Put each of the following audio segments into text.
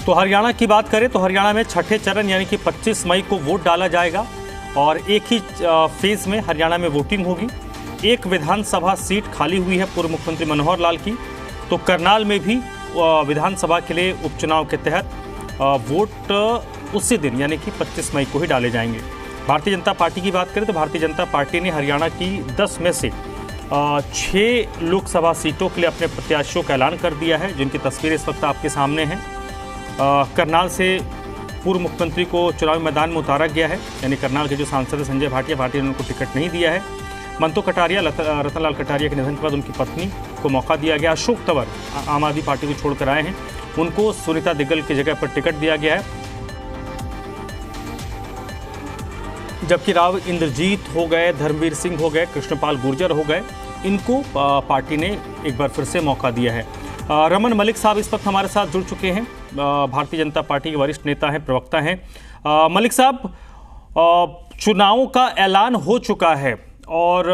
तो हरियाणा की बात करें तो हरियाणा में छठे चरण यानी कि 25 मई को वोट डाला जाएगा और एक ही फेज में हरियाणा में वोटिंग होगी। एक विधानसभा सीट खाली हुई है पूर्व मुख्यमंत्री मनोहर लाल की। तो करनाल में भी विधानसभा के लिए उपचुनाव के तहत वोट उसी दिन यानी कि 25 मई को ही डाले जाएंगे। भारतीय जनता पार्टी की बात करें तो भारतीय जनता पार्टी ने हरियाणा की 10 में से 6 लोकसभा सीटों के लिए अपने प्रत्याशियों का ऐलान कर दिया है, जिनकी तस्वीरें इस वक्त आपके सामने हैं। करनाल से पूर्व मुख्यमंत्री को चुनावी मैदान में उतारा गया है, यानी करनाल के जो सांसद संजय भाटिया ने उनको टिकट नहीं दिया है। मंतो कटारिया, रतनलाल कटारिया के निधन के बाद उनकी पत्नी को मौका दिया गया। अशोक तंवर आम आदमी पार्टी को छोड़कर आए हैं, उनको सुनीता दिग्गल की जगह पर टिकट दिया गया है। जबकि राव इंद्रजीत हो गए, धर्मवीर सिंह हो गए, कृष्णपाल गुर्जर हो गए, इनको पार्टी ने एक बार फिर से मौका दिया है। रमन मलिक साहब इस वक्त हमारे साथ जुड़ चुके हैं, भारतीय जनता पार्टी के वरिष्ठ नेता हैं, प्रवक्ता हैं। मलिक साहब, चुनावों का ऐलान हो चुका है और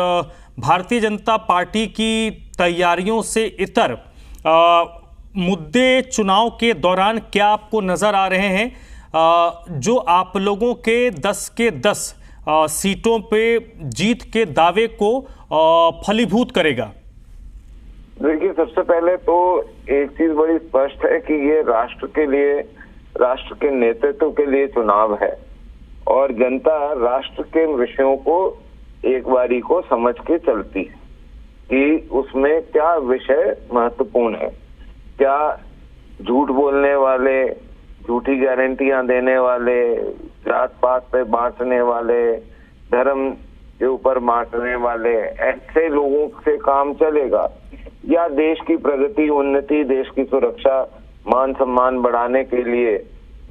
भारतीय जनता पार्टी की तैयारियों से इतर मुद्दे चुनाव के दौरान क्या आपको नजर आ रहे हैं जो आप लोगों के 10 के 10 सीटों पे जीत के दावे को फलीभूत करेगा? देखिए, सबसे पहले तो एक चीज बड़ी स्पष्ट है कि ये राष्ट्र के लिए, राष्ट्र के नेतृत्व के लिए चुनाव है और जनता राष्ट्र के विषयों को एक बारी को समझ के चलती है कि उसमें क्या विषय महत्वपूर्ण है। क्या झूठ बोलने वाले, झूठी गारंटियां देने वाले, जात पात पे बांटने वाले, धर्म के ऊपर बांटने वाले, ऐसे लोगों से काम चलेगा या देश की प्रगति, उन्नति, देश की सुरक्षा, मान सम्मान बढ़ाने के लिए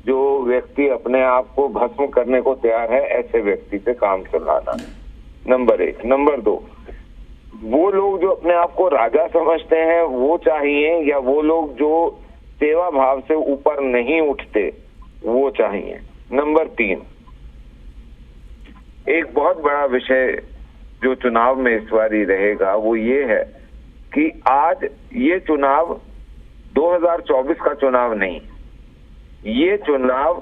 जो व्यक्ति अपने आप को भस्म करने को तैयार है, ऐसे व्यक्ति से काम चलाना, नंबर 1। नंबर 2, वो लोग जो अपने आप को राजा समझते हैं वो चाहिए या वो लोग जो सेवा भाव से ऊपर नहीं उठते वो चाहिए। नंबर 3, एक बहुत बड़ा विषय जो चुनाव में इस बारी रहेगा वो ये है कि आज ये चुनाव 2024 का चुनाव नहीं, ये चुनाव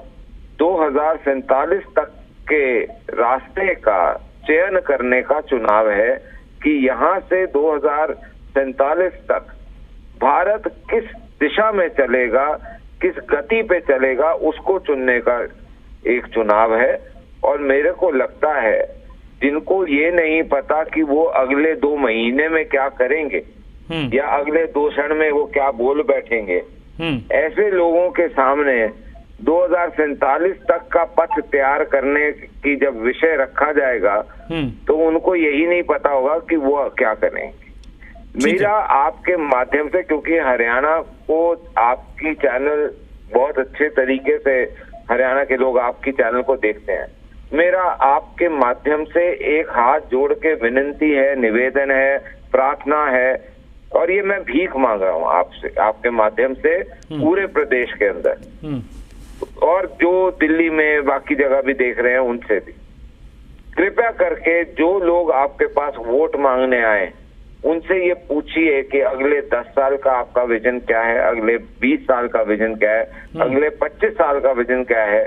2047 तक के रास्ते का चयन करने का चुनाव है कि यहाँ से 2047 तक भारत किस दिशा में चलेगा, किस गति पे चलेगा, उसको चुनने का एक चुनाव है। और मेरे को लगता है जिनको ये नहीं पता कि वो अगले 2 महीने में क्या करेंगे या अगले 2 क्षण में वो क्या बोल बैठेंगे, ऐसे लोगों के सामने 2047 तक का पथ तैयार करने की जब विषय रखा जाएगा तो उनको यही नहीं पता होगा कि वो क्या करेंगे। मेरा आपके माध्यम से, क्योंकि हरियाणा को आपकी चैनल बहुत अच्छे तरीके से, हरियाणा के लोग आपकी चैनल को देखते हैं, मेरा आपके माध्यम से एक हाथ जोड़ के विनती है, निवेदन है, प्रार्थना है और ये मैं भीख मांग रहा हूँ आपसे, आपके माध्यम से पूरे प्रदेश के अंदर और जो दिल्ली में बाकी जगह भी देख रहे हैं उनसे भी, कृपया करके जो लोग आपके पास वोट मांगने आए उनसे ये पूछिए कि अगले 10 साल का आपका विजन क्या है, अगले 20 साल का विजन क्या है, अगले 25 साल का विजन क्या है,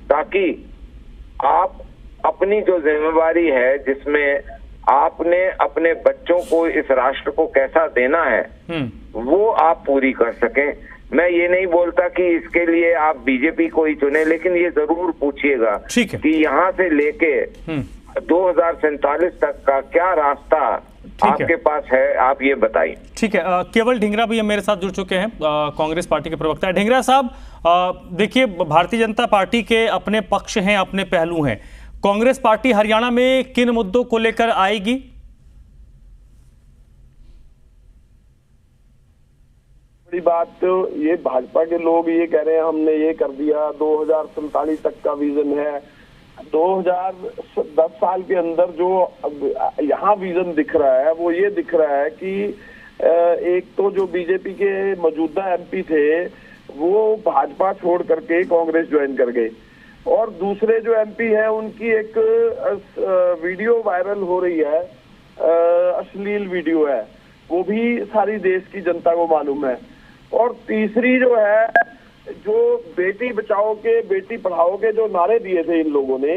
ताकि आप अपनी जो जिम्मेवारी है जिसमें आपने अपने बच्चों को इस राष्ट्र को कैसा देना है वो आप पूरी कर सकें। मैं ये नहीं बोलता कि इसके लिए आप बीजेपी को ही चुने, लेकिन ये जरूर पूछिएगा कि यहाँ से लेके 2047 तक का क्या रास्ता आपके पास है, आप ये बताइए। ठीक है, केवल ढींगरा भी मेरे साथ जुड़ चुके हैं, कांग्रेस पार्टी के प्रवक्ता। ढींगरा साहब, देखिए, भारतीय जनता पार्टी के अपने पक्ष हैं, अपने पहलू हैं। कांग्रेस पार्टी हरियाणा में किन मुद्दों को लेकर आएगी? बड़ी बात तो ये भाजपा के लोग ये कह रहे हैं हमने ये कर दिया, 2047 तक का विजन है। 2010 साल के अंदर जो यहाँ विजन दिख रहा है वो ये दिख रहा है कि एक तो जो बीजेपी के मौजूदा एमपी थे वो भाजपा छोड़ करके कांग्रेस ज्वाइन कर गए और दूसरे जो एमपी हैं उनकी एक वीडियो वायरल हो रही है, अश्लील वीडियो है, वो भी सारी देश की जनता को मालूम है। और तीसरी जो है जो बेटी बचाओ के बेटी पढ़ाओ के जो नारे दिए थे इन लोगों ने,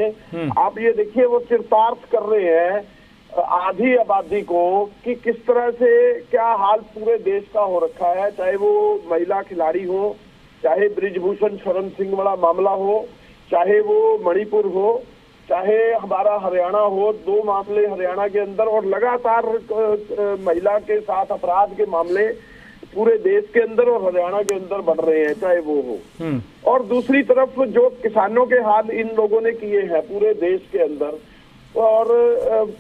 आप ये देखिए वो चरितार्थ कर रहे हैं आधी आबादी को कि किस तरह से क्या हाल पूरे देश का हो रखा है, चाहे वो महिला खिलाड़ी हो, चाहे ब्रिजभूषण शरण सिंह वाला मामला हो, चाहे वो मणिपुर हो, चाहे हमारा हरियाणा हो। 2 मामले हरियाणा के अंदर, और लगातार महिला के साथ अपराध के मामले पूरे देश के अंदर और हरियाणा के अंदर बढ़ रहे हैं, चाहे वो हो। और दूसरी तरफ जो किसानों के हाल इन लोगों ने किए हैं पूरे देश के अंदर, और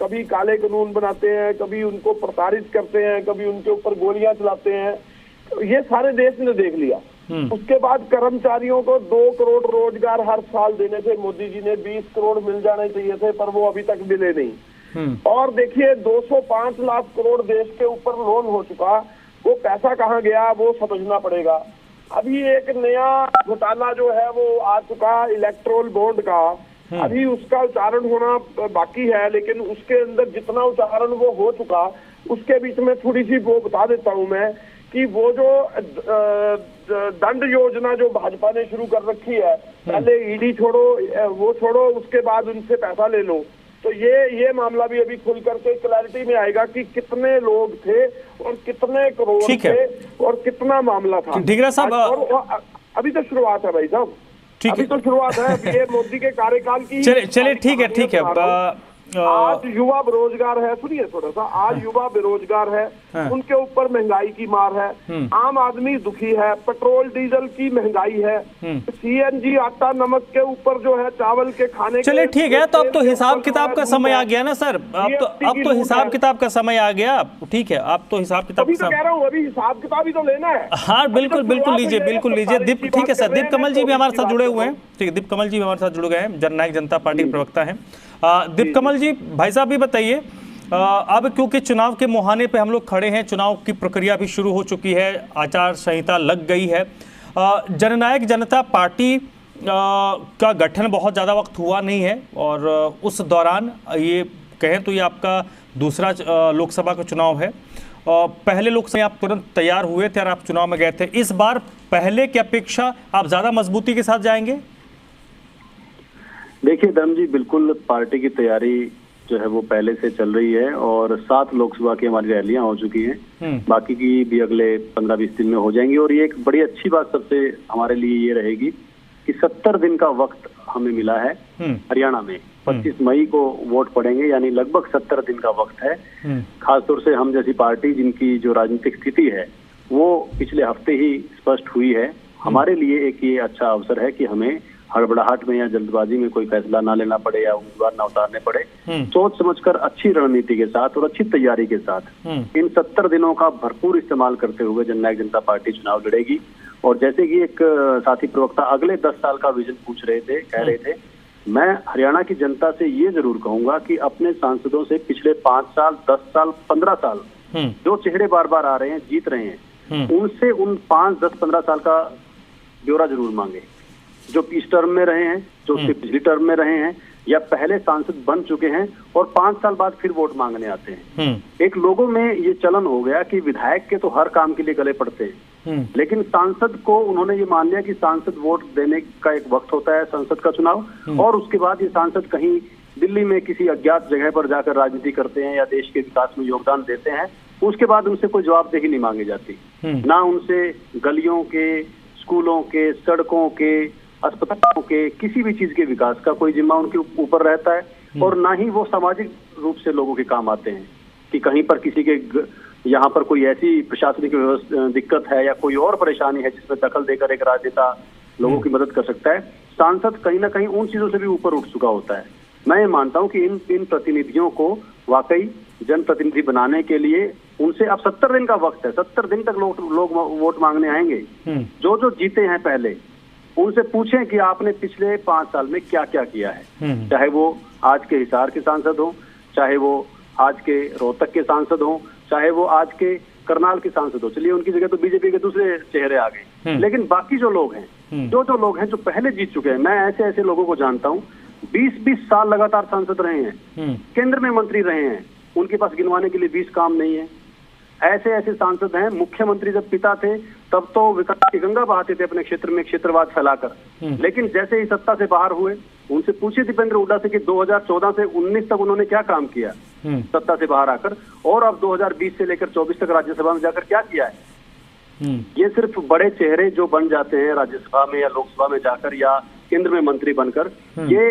कभी काले कानून बनाते हैं, कभी उनको प्रताड़ित करते हैं, कभी उनके ऊपर गोलियां चलाते हैं, ये सारे देश ने देख लिया। उसके बाद कर्मचारियों को 2 करोड़ रोजगार हर साल देने थे मोदी जी ने, 20 करोड़ मिल जाने चाहिए थे, पर वो अभी तक मिले नहीं। और देखिए 205 लाख करोड़ देश के ऊपर लोन हो चुका, वो पैसा कहाँ गया वो समझना पड़ेगा। अभी एक नया घोटाला जो है वो आ चुका इलेक्ट्रोल बॉन्ड का, अभी उसका उच्चारण होना बाकी है, लेकिन उसके अंदर जितना उच्चारण वो हो चुका, उसके बीच में थोड़ी सी वो बता देता हूं मैं कि वो जो दंड योजना जो भाजपा ने शुरू कर रखी है, पहले ईडी छोड़ो, वो छोड़ो, उसके बाद उनसे पैसा ले लो, तो ये मामला भी अभी खुल करके क्लैरिटी में आएगा कि कितने लोग थे और कितने करोड़ थे और कितना मामला था। ढींगरा साहब, अभी तो शुरुआत है भाई साहब, अभी तो शुरुआत है, अभी ये मोदी के कार्यकाल की। चलिए ठीक है। आज युवा बेरोजगार है, सुनिए थोड़ा सा, आज युवा बेरोजगार है, उनके ऊपर महंगाई की मार है, आम आदमी दुखी है, पेट्रोल डीजल की महंगाई है, सीएनजी आटा नमक के ऊपर जो है चावल के खाने। चलिए ठीक है, तो अब तो हिसाब किताब का समय आ गया ना सर, अब तो हिसाब किताब का समय आ गया। ठीक है, अब तो हिसाब किताब तो कह रहा हूँ, अभी हिसाब किताब ही तो लेना है। हाँ बिल्कुल लीजिए दीप। ठीक है सर, दीप कमल जी भी हमारे साथ जुड़े हुए हैं। ठीक है, दीप कमल जी भी हमारे साथ जुड़ गए हैं, जननायक जनता पार्टी प्रवक्ता है। दीप कमल जी, भाई साहब भी बताइए, अब क्योंकि चुनाव के मुहाने पे हम लोग खड़े हैं, चुनाव की प्रक्रिया भी शुरू हो चुकी है, आचार संहिता लग गई है, जननायक जनता पार्टी का गठन बहुत ज़्यादा वक्त हुआ नहीं है, और उस दौरान ये कहें तो ये आपका दूसरा लोकसभा का चुनाव है। पहले लोकसभा आप तुरंत तैयार हुए थे और आप चुनाव में गए थे, इस बार पहले की अपेक्षा आप ज़्यादा मजबूती के साथ जाएंगे? देखिए धर्म जी, बिल्कुल पार्टी की तैयारी जो है वो पहले से चल रही है, और 7 लोकसभा की हमारी रैलियां हो चुकी हैं, बाकी की भी अगले 15-20 दिन में हो जाएंगी। और ये एक बड़ी अच्छी बात सबसे हमारे लिए ये रहेगी कि 70 दिन का वक्त हमें मिला है हरियाणा में। 25 मई को वोट पड़ेंगे, यानी लगभग 70 दिन का वक्त है। खासतौर से हम जैसी पार्टी जिनकी जो राजनीतिक स्थिति है वो पिछले हफ्ते ही स्पष्ट हुई है, हमारे लिए एक ये अच्छा अवसर है कि हमें हड़बड़ाहट में या जल्दबाजी में कोई फैसला ना लेना पड़े या उम्मीदवार ना उतारने पड़े। सोच समझकर अच्छी रणनीति के साथ और अच्छी तैयारी के साथ इन 70 दिनों का भरपूर इस्तेमाल करते हुए जननायक जनता पार्टी चुनाव लड़ेगी। और जैसे कि एक साथी प्रवक्ता अगले 10 साल का विजन पूछ रहे थे, कह रहे थे, मैं हरियाणा की जनता से ये जरूर कहूंगा कि अपने सांसदों से पिछले 5 साल, 10 साल, 15 साल जो चेहरे बार बार आ रहे हैं, जीत रहे हैं, उनसे उन 5, 10, 15 साल का ब्यौरा जरूर मांगे, जो इस टर्म में रहे हैं, जो उसके पिछली टर्म में रहे हैं, या पहले सांसद बन चुके हैं और 5 साल बाद फिर वोट मांगने आते हैं। एक लोगों में ये चलन हो गया कि विधायक के तो हर काम के लिए गले पड़ते हैं, लेकिन सांसद को उन्होंने ये मान लिया कि सांसद वोट देने का एक वक्त होता है, संसद का चुनाव, और उसके बाद ये सांसद कहीं दिल्ली में किसी अज्ञात जगह पर जाकर राजनीति करते हैं या देश के विकास में योगदान देते हैं। उसके बाद उनसे कोई जवाबदेही नहीं मांगी जाती, ना उनसे गलियों के, स्कूलों के, सड़कों के, अस्पतालों के, किसी भी चीज के विकास का कोई जिम्मा उनके ऊपर रहता है, और ना ही वो सामाजिक रूप से लोगों के काम आते हैं कि कहीं पर किसी के यहाँ पर कोई ऐसी प्रशासनिक दिक्कत है या कोई और परेशानी है जिसमें दखल देकर एक राजनेता लोगों की मदद कर सकता है। सांसद कहीं ना कहीं उन चीजों से भी ऊपर उठ चुका होता है। मैं ये मानता हूँ कि इन प्रतिनिधियों को वाकई जनप्रतिनिधि बनाने के लिए उनसे अब 70 दिन का वक्त है, 70 दिन तक लोग वोट मांगने आएंगे। जो जीते हैं पहले उनसे पूछें कि आपने पिछले 5 साल में क्या क्या किया है, चाहे वो आज के हिसार के सांसद हो, चाहे वो आज के रोहतक के सांसद हो, चाहे वो आज के करनाल के सांसद हो। चलिए उनकी जगह तो बीजेपी के दूसरे चेहरे आ गए, लेकिन बाकी जो लोग हैं, जो लोग हैं जो पहले जीत चुके हैं, मैं ऐसे लोगों को जानता हूँ 20-20 साल लगातार सांसद रहे हैं, केंद्र में मंत्री रहे हैं, उनके पास गिनवाने के लिए 20 काम नहीं है। ऐसे सांसद हैं, मुख्यमंत्री जब पिता थे तब तो विकास की गंगा बहाते थे अपने क्षेत्र में क्षेत्रवाद फैलाकर। लेकिन जैसे ही सत्ता से बाहर हुए, उनसे पूछिए दीपेंद्र हुड्डा से कि 2014 से 19 तक उन्होंने क्या काम किया सत्ता से बाहर आकर, और अब 2020 से लेकर 24 तक राज्यसभा में जाकर क्या किया है। ये सिर्फ बड़े चेहरे जो बन जाते हैं राज्यसभा में या लोकसभा में जाकर या केंद्र में मंत्री बनकर, ये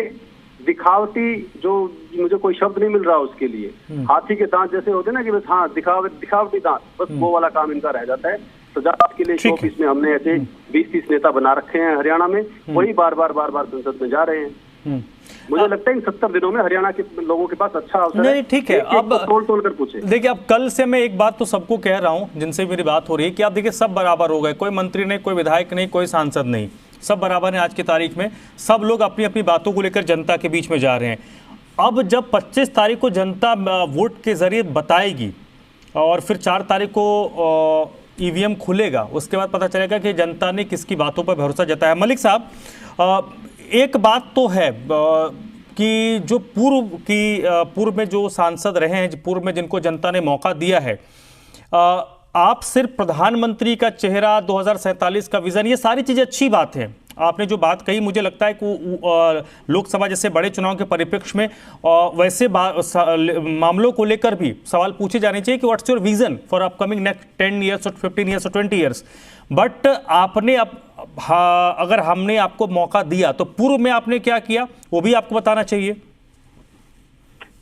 दिखावटी, जो मुझे कोई शब्द नहीं मिल रहा उसके लिए, हाथी के दांत जैसे होते हैं ना कि बस हाँ दिखावटी दांत, बस वो वाला काम इनका रह जाता है। सजावट के लिए शो पीस में हमने ऐसे 20-30 नेता बना रखे हैं हरियाणा में, वही बार बार संसद में जा रहे हैं। मुझे लगता है इन 70 दिनों में हरियाणा के लोगों के पास अच्छा अवसर है। नहीं ठीक है, अब तोल कर पूछे। देखिए, अब कल से मैं एक बात तो सबको कह रहा हूं जिनसे मेरी बात हो रही है कि आप देखिए सब बराबर हो गए, कोई मंत्री नहीं, कोई विधायक नहीं, कोई सांसद नहीं, सब बराबर हैं आज की तारीख में। सब लोग अपनी अपनी बातों को लेकर जनता के बीच में जा रहे हैं। अब जब 25 तारीख को जनता वोट के जरिए बताएगी और फिर 4 तारीख को ईवीएम खुलेगा, उसके बाद पता चलेगा कि जनता ने किसकी बातों पर भरोसा जताया। मलिक साहब, एक बात तो है कि जो पूर्व में जो सांसद रहे हैं, पूर्व में जिनको जनता ने मौका दिया है, आप सिर्फ प्रधानमंत्री का चेहरा, 2047 का विजन, ये सारी चीजें अच्छी बात है। आपने जो बात कही, मुझे लगता है कि लोकसभा जैसे बड़े चुनाव के परिप्रेक्ष्य में वैसे मामलों को लेकर भी सवाल पूछे जाने चाहिए कि what's your vision for upcoming next 10 years और 15 ईयर्स और 20 ईयर्स। बट आपने अगर हमने आपको मौका दिया तो पूर्व में आपने क्या किया वो भी आपको बताना चाहिए।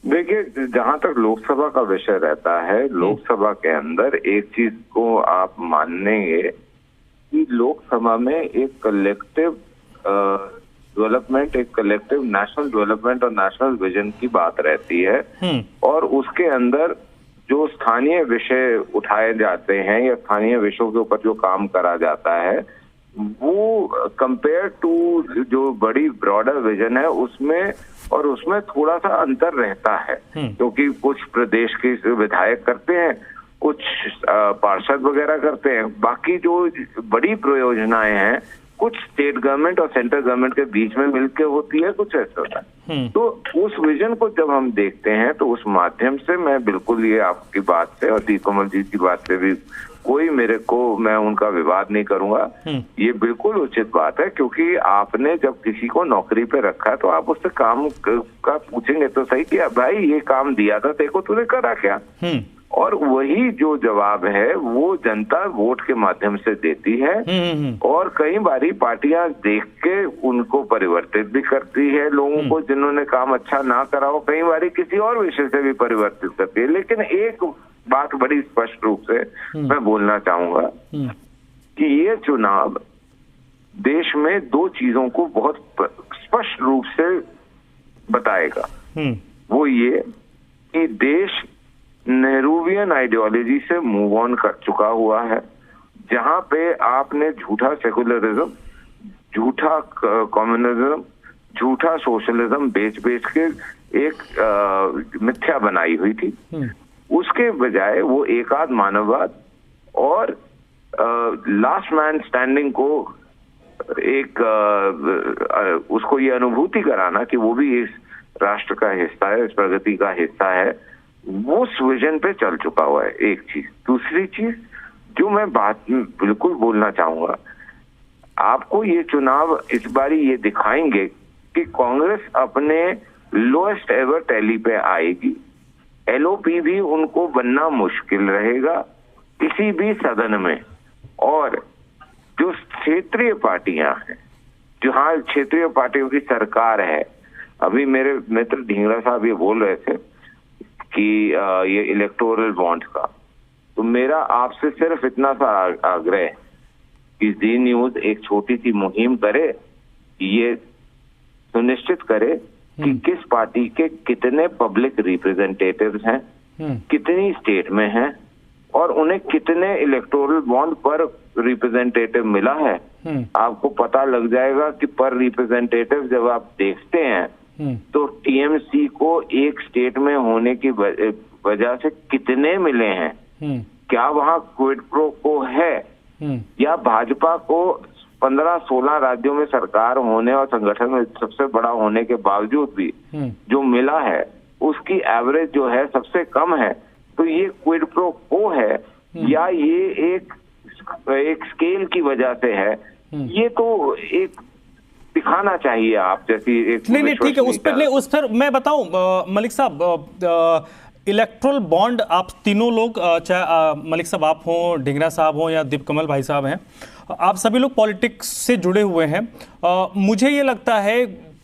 देखिए, जहां तक लोकसभा का विषय रहता है, लोकसभा के अंदर एक चीज को आप मानेंगे कि लोकसभा में एक कलेक्टिव डेवलपमेंट, एक कलेक्टिव नेशनल डेवलपमेंट और नेशनल विजन की बात रहती है, और उसके अंदर जो स्थानीय विषय उठाए जाते हैं या स्थानीय विषयों के ऊपर जो काम करा जाता है, वो कंपेयर टू जो बड़ी ब्रॉडर विजन है उसमें थोड़ा सा अंतर रहता है, क्योंकि कुछ प्रदेश के विधायक करते हैं, कुछ पार्षद वगैरह करते हैं, बाकी जो बड़ी परियोजनाएं हैं कुछ स्टेट गवर्नमेंट और सेंट्रल गवर्नमेंट के बीच में मिलकर होती है, कुछ ऐसा होता है। तो उस विजन को जब हम देखते हैं तो उस माध्यम से मैं बिल्कुल ये आपकी बात से और दीपकमल जी की बात से भी मैं उनका विवाद नहीं करूंगा। ये बिल्कुल उचित बात है, क्योंकि आपने जब किसी को नौकरी पे रखा तो आप उससे काम का पूछेंगे तो सही कि भाई ये काम दिया था देखो तूने करा क्या, और वही जो जवाब है वो जनता वोट के माध्यम से देती है। और कई बारी पार्टियां देख के उनको परिवर्तित भी करती है, लोगों को जिन्होंने काम अच्छा ना करा हो कई बारी किसी और विषय से भी परिवर्तित करती है। लेकिन एक बात बड़ी स्पष्ट रूप से मैं बोलना चाहूंगा कि ये चुनाव देश में 2 चीजों को बहुत स्पष्ट रूप से बताएगा। वो ये कि देश नेहरूवियन आइडियोलॉजी से मूव ऑन कर चुका हुआ है, जहां पे आपने झूठा सेकुलरिज्म, झूठा कम्युनिज्म, झूठा सोशलिज्म बेच के एक मिथ्या बनाई हुई थी। उसके बजाय वो एकाध मानववाद और लास्ट मैन स्टैंडिंग को उसको ये अनुभूति कराना कि वो भी इस राष्ट्र का हिस्सा है, इस प्रगति का हिस्सा है, वो उस विजन पे चल चुका हुआ है। एक चीज। दूसरी चीज जो मैं बात बिल्कुल बोलना चाहूंगा, आपको ये चुनाव इस बारी ये दिखाएंगे कि कांग्रेस अपने लोएस्ट एवर टैली पे आएगी। एलओपी भी उनको बनना मुश्किल रहेगा किसी भी सदन में। और जो क्षेत्रीय पार्टियां हैं, जहां क्षेत्रीय पार्टियों की सरकार है, अभी मेरे मित्र ढींगरा साहब ये बोल रहे थे कि ये इलेक्टोरल बॉन्ड का, तो मेरा आपसे सिर्फ इतना सा आग्रह कि जी न्यूज एक छोटी सी मुहिम करे, ये सुनिश्चित करे कि किस पार्टी के कितने पब्लिक रिप्रेजेंटेटिव्स हैं, कितनी स्टेट में हैं और उन्हें कितने इलेक्टोरल बॉन्ड पर रिप्रेजेंटेटिव मिला है। आपको पता लग जाएगा कि पर रिप्रेजेंटेटिव जब आप देखते हैं तो टीएमसी को एक स्टेट में होने की वजह से कितने मिले हैं, क्या वहां क्विड प्रो को है, या भाजपा को 15-16 राज्यों में सरकार होने और संगठन में सबसे बड़ा होने के बावजूद भी जो मिला है उसकी एवरेज जो है सबसे कम है। तो ये क्विड प्रो को है या ये एक एक स्केल की वजह से है, ये तो एक दिखाना चाहिए आप जैसी एक नहीं ठीक है, उस पर मैं बताऊं मलिक साहब, इलेक्ट्रल बॉन्ड आप तीनों लोग, चाहे मलिक साहब आप हों, ढींगरा साहब हों या दीपकमल भाई साहब हैं, आप सभी लोग पॉलिटिक्स से जुड़े हुए हैं। मुझे ये लगता है,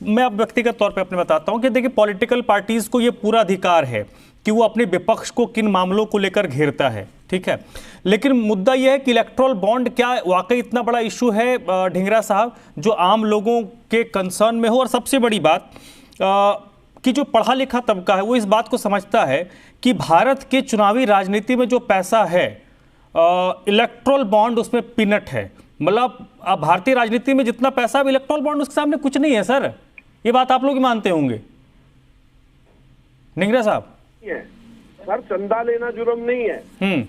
मैं अब व्यक्तिगत तौर पे अपने बताता हूं कि देखिए पॉलिटिकल पार्टीज को ये पूरा अधिकार है कि वो अपने विपक्ष को किन मामलों को लेकर घेरता है, ठीक है, लेकिन मुद्दा यह है कि इलेक्ट्रल बॉन्ड क्या वाकई इतना बड़ा इशू है ढींगरा साहब, जो आम लोगों के कंसर्न में हो? और सबसे बड़ी बात कि जो पढ़ा लिखा तबका है वो इस बात को समझता है कि भारत के चुनावी राजनीति में जो पैसा है, इलेक्ट्रल बॉन्ड उसमें पीनट है। मतलब भारतीय राजनीति में जितना पैसा है, इलेक्ट्रल बॉन्ड उसके सामने कुछ नहीं है सर। ये बात आप लोग ही मानते होंगे, ढींगरा साहब। सर चंदा लेना जुर्म नहीं है।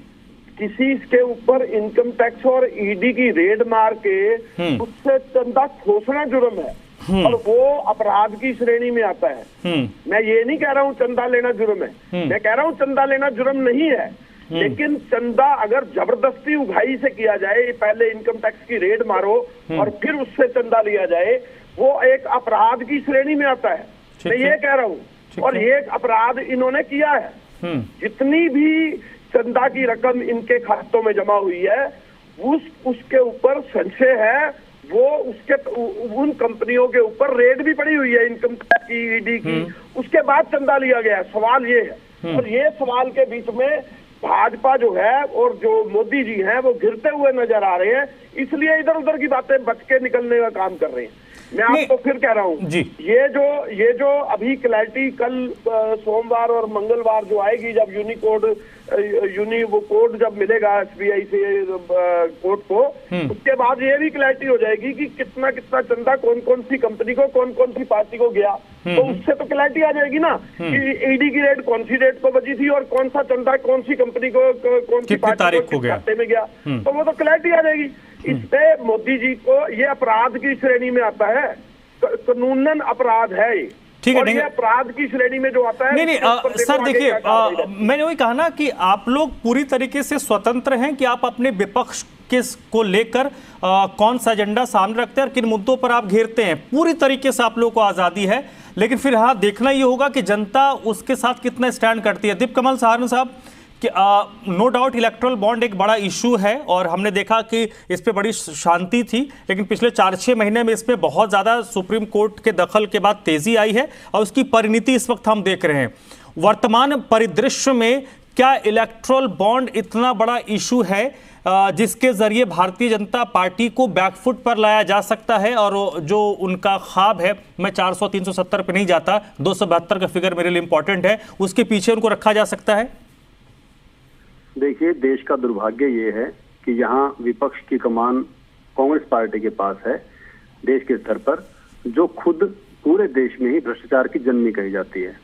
किसी के ऊपर इनकम टैक्स और ईडी की रेड मार के उससे चंदा खोसना जुर्म है और वो अपराध की श्रेणी में आता है। मैं ये नहीं कह रहा हूँ चंदा लेना जुर्म है, मैं कह रहा हूँ चंदा लेना जुर्म नहीं है, लेकिन चंदा अगर जबरदस्ती उगाही से किया जाए, पहले इनकम टैक्स की रेड मारो और फिर उससे चंदा लिया जाए, वो एक अपराध की श्रेणी में आता है। मैं ये कह रहा हूँ, और ये एक अपराध इन्होंने किया है। जितनी भी चंदा की रकम इनके खातों में जमा हुई है, उसके ऊपर संशय है, वो उसके उन कंपनियों के ऊपर रेड भी पड़ी हुई है इनकम टैक्स की, ईडी की, उसके बाद चंदा लिया गया। सवाल ये है, और ये सवाल के बीच में भाजपा जो है और जो मोदी जी हैं वो घिरते हुए नजर आ रहे हैं, इसलिए इधर उधर की बातें बच के निकलने का काम कर रहे हैं। मैं आपको फिर कह रहा हूँ, ये जो अभी क्लैरिटी कल सोमवार और मंगलवार जो आएगी, जब वो कोड जब मिलेगा एसबीआई से कोर्ट को, उसके बाद ये भी क्लैरिटी हो जाएगी कि कितना कितना चंदा कौन कौन सी कंपनी को, कौन कौन सी पार्टी को गया। तो उससे तो क्लैरिटी आ जाएगी ना कि ईडी की रेड कौन सी डेट को बची थी और कौन सा चंदा कौन सी कंपनी को, कौन सी पार्टी को खाते में गया, तो वो तो क्लैरिटी आ जाएगी। इससे मोदी जी को ये अपराध की श्रेणी में आता है, कानूनन अपराध है ये। ठीक है, ये अपराध की श्रेणी में जो आता है। नहीं सर देखिए, मैंने वही कहा ना कि आप लोग पूरी तरीके से स्वतंत्र हैं कि आप अपने विपक्ष को लेकर कौन सा एजेंडा सामने रखते हैं और किन मुद्दों पर आप घेरते हैं, पूरी तरीके से आप लोगों को आजादी है। लेकिन फिर हाँ, देखना ये होगा कि जनता उसके साथ कितना स्टैंड करती है। दीपकमल सहारण साहब, कि नो डाउट इलेक्ट्रल बॉन्ड एक बड़ा इशू है और हमने देखा कि इस पे बड़ी शांति थी, लेकिन पिछले 4-6 महीने में इसमें बहुत ज़्यादा सुप्रीम कोर्ट के दखल के बाद तेज़ी आई है और उसकी परिणति इस वक्त हम देख रहे हैं। वर्तमान परिदृश्य में क्या इलेक्ट्रल बॉन्ड इतना बड़ा इशू है जिसके जरिए भारतीय जनता पार्टी को बैकफुट पर लाया जा सकता है, और जो उनका ख्वाब है, मैं 400-370 पे नहीं जाता, 272 का फिगर मेरे लिए इंपॉर्टेंट है, उसके पीछे उनको रखा जा सकता है? देखिए, देश का दुर्भाग्य ये है कि यहाँ विपक्ष की कमान कांग्रेस पार्टी के पास है देश के स्तर पर, जो खुद पूरे देश में ही भ्रष्टाचार की जननी कही जाती है।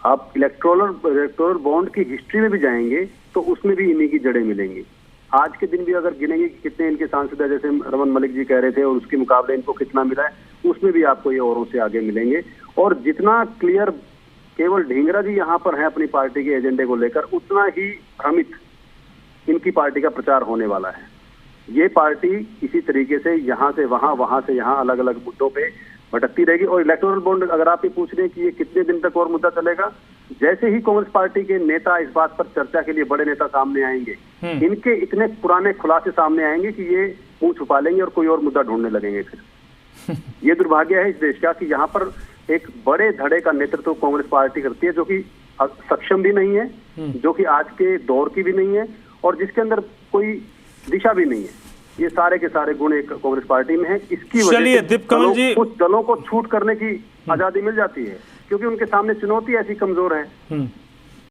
आप इलेक्टोरल बॉन्ड की हिस्ट्री में भी जाएंगे तो उसमें भी इन्हीं की जड़ें मिलेंगी। आज के दिन भी अगर गिनेंगे कि कितने इनके सांसद है, जैसे रमन मलिक जी कह रहे थे, और उसके मुकाबले इनको कितना मिला है, उसमें भी आपको ये औरों से आगे मिलेंगे। और जितना क्लियर केवल ढींगरा जी यहाँ पर है अपनी पार्टी के एजेंडे को लेकर, उतना ही भ्रमित इनकी पार्टी का प्रचार होने वाला है। ये पार्टी इसी तरीके से यहाँ से वहाँ, वहाँ से यहाँ, अलग अलग मुद्दों पे भटकती रहेगी। और इलेक्टोरल बॉन्ड अगर आप ये पूछ रहे हैं कि ये कितने दिन तक और मुद्दा चलेगा, जैसे ही कांग्रेस पार्टी के नेता इस बात पर चर्चा के लिए, बड़े नेता सामने आएंगे, इनके इतने पुराने खुलासे सामने आएंगे कि ये मुंह छुपा लेंगे और कोई और मुद्दा ढूंढने लगेंगे। फिर ये दुर्भाग्य है इस देश का कि यहाँ पर एक बड़े धड़े का नेतृत्व कांग्रेस पार्टी करती है, जो कि सक्षम भी नहीं है, जो कि आज के दौर की भी नहीं है, और जिसके अंदर कोई दिशा भी नहीं है। ये सारे के सारे गुण एक कांग्रेस पार्टी में है। इसकी वजह से कुछ दलों को छूट करने की आजादी मिल जाती है, क्योंकि उनके सामने चुनौती ऐसी कमजोर है।